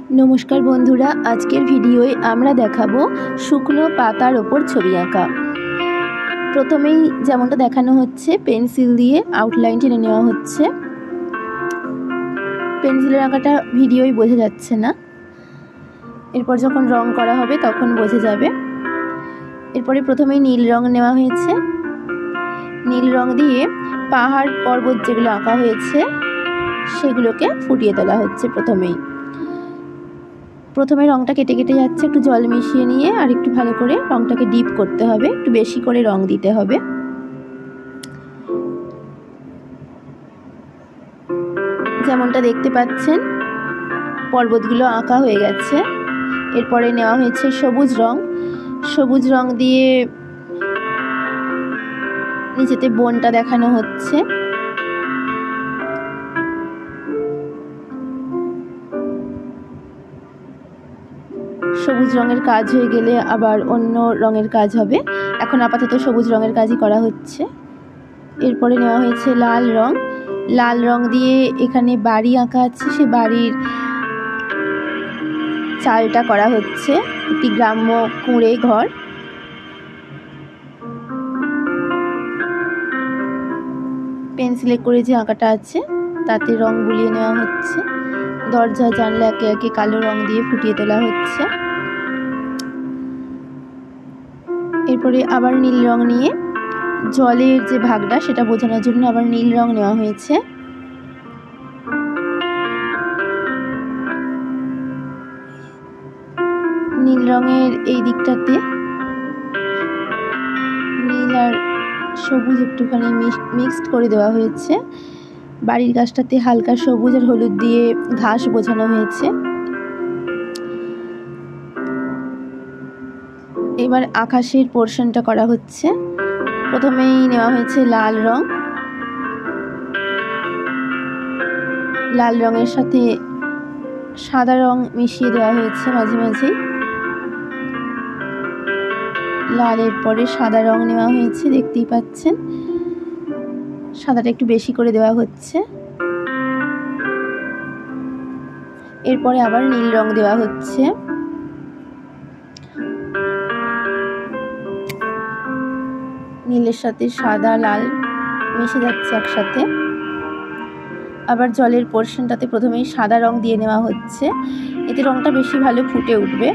नमस्कार बंधुरा आजकेर भिडियोय आमरा देखाबो शुकनो पातार ओपर छवि आँका। प्रथमेई जेमनटा देखानो हच्छे पेंसिल दिए आउटलाइन टेने नेওয়া হচ্ছে। पेंसिलेर आँकाटा भिडियोय बोझा जाच्छे ना, एरपर जखन रंग करा होबे तखन बोझा जाबे। एरपरे प्रथमेई नील रंग नेওয়া হয়েছে। नील रंग दिए पाहाड़ पर्वत जेगुलो आँका হয়েছে সেগুলোকে ফুটিয়ে তোলা হচ্ছে। प्रथमे रंगटा केटे केटे जाच्छे, एकटु जल मिशिए निये आर एकटु भालो करे रंगटाके डिप करते होबे, एकटु बेशी करे रंग दिते होबे। जेमनटा देखते पाच्छेन पर्वतगुलो आँका हये गेछे। एरपरे नेওয়া হয়েছে सबुज रंग। सबुज रंग दिए निचेते बनटा देखानो हच्छे। सबुज रंगेर काज हये गेले आबार अन्य रंगेर काज होबे। एखन आपातत सबुज रंगेर काजई करा हच्छे। एरपरे नेওয়া হয়েছে लाल रंग। लाल रंग दिए एखाने बाड़ी आँका आछे, सेई बाड़ीर चालटा करा हच्छे, एकटी ग्राम्य कुঁড়ে घर। पेंसिले करे जे आँकाटा आछे ताते रंग बुलिয়ে নেওয়া হচ্ছে। दरजा जानला एके एके कालो रंग दिए फुटिয়ে তোলা হচ্ছে। एरपरे आबार नील रंग निये जलेर जे भागटा सेटा बोझानोर जोन्नो आबार नील रंग नेওয়া হয়েছে। নীল রঙের এই দিকটাতে নীল আর সবুজ একটুখানি মিক্সড করে দেওয়া হয়েছে। বাড়ির গাছটাতে হালকা সবুজ আর হলুদ দিয়ে ঘাস বোঝানো হয়েছে। এবার আকাশের পোরশনটা করা হচ্ছে। প্রথমেই নেওয়া হয়েছে লাল রং। লাল রঙের সাথে সাদা রং মিশিয়ে দেওয়া হয়েছে মাঝে মাঝে। লালের পরে সাদা রং নেওয়া হয়েছে, দেখতেই পাচ্ছেন। সাদাটা একটু বেশি করে দেওয়া হচ্ছে। এরপরে আবার নীল রং দেওয়া হচ্ছে। নীলের সাথে সাদা লাল মিশে যাচ্ছে একসাথে। আবার জলের পোরশনটাতে প্রথমেই সাদা রং দিয়ে নেওয়া হচ্ছে, এতে রংটা বেশি ভালো ফুটে উঠবে।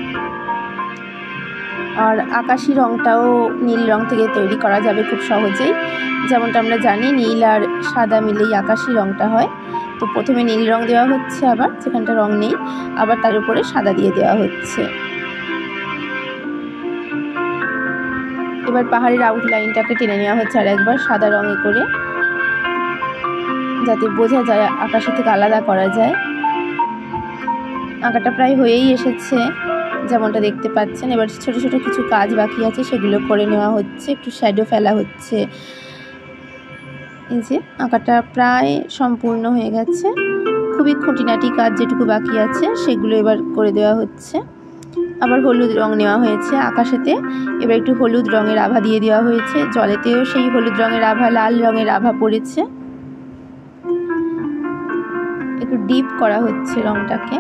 আর আকাশি রংটাও নীল রং থেকে তৈরি করা যাবে খুব সহজেই। যেমনটা আমরা জানি নীল আর সাদা মিলেই আকাশি রংটা হয়। তো প্রথমে নীল রং দেওয়া হচ্ছে, আবার যেখানটা রং নেই আবার তার উপরে সাদা দিয়ে দেওয়া হচ্ছে। এবার পাহাড়ের আউটলাইনটাকে টেনে নেওয়া হচ্ছে আর একবার সাদা রঙে করে, যাতে বোঝা যায় আকাশে থেকে আলাদা করা যায়। আঁকাটা প্রায় হয়েই এসেছে যেমনটা দেখতে পাচ্ছেন। এবার ছোট ছোট কিছু কাজ বাকি আছে, সেগুলো করে নেওয়া হচ্ছে, একটু শ্যাডো ফেলা হচ্ছে। এই যে আঁকাটা প্রায় সম্পূর্ণ হয়ে গেছে। খুবই খুঁটিনাটি কাজ যেটুকু বাকি আছে সেগুলো এবার করে দেওয়া হচ্ছে। আবার হলুদ রং নেওয়া হয়েছে আকাশেতে, এবার একটু হলুদ রঙের আভা দিয়ে দেওয়া হয়েছে। জলেতেও সেই হলুদ রঙের আভা, লাল রঙের আভা পড়েছে। একটু ডিপ করা হচ্ছে রংটাকে।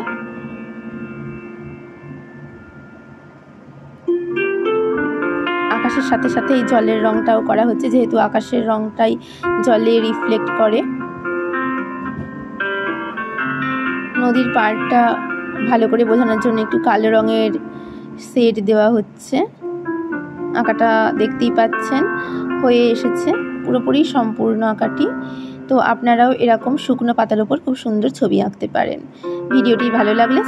আকাশের সাথে সাথে এই জলের রংটাও করা হচ্ছে, যেহেতু আকাশের রংটাই জলে রিফ্লেক্ট করে। নদীর পাড়টা ভালো করে বোঝানোর জন্য একটু কালো রঙের শেড দেওয়া হচ্ছে। আঁকাটা দেখতেই পাচ্ছেন হয়ে এসেছে পুরোপুরি সম্পূর্ণ আঁকাটি। তো আপনারাও এরকম শুকনো পাতার উপর খুব সুন্দর ছবি আঁকতে পারেন। ভিডিওটি ভালো লাগলে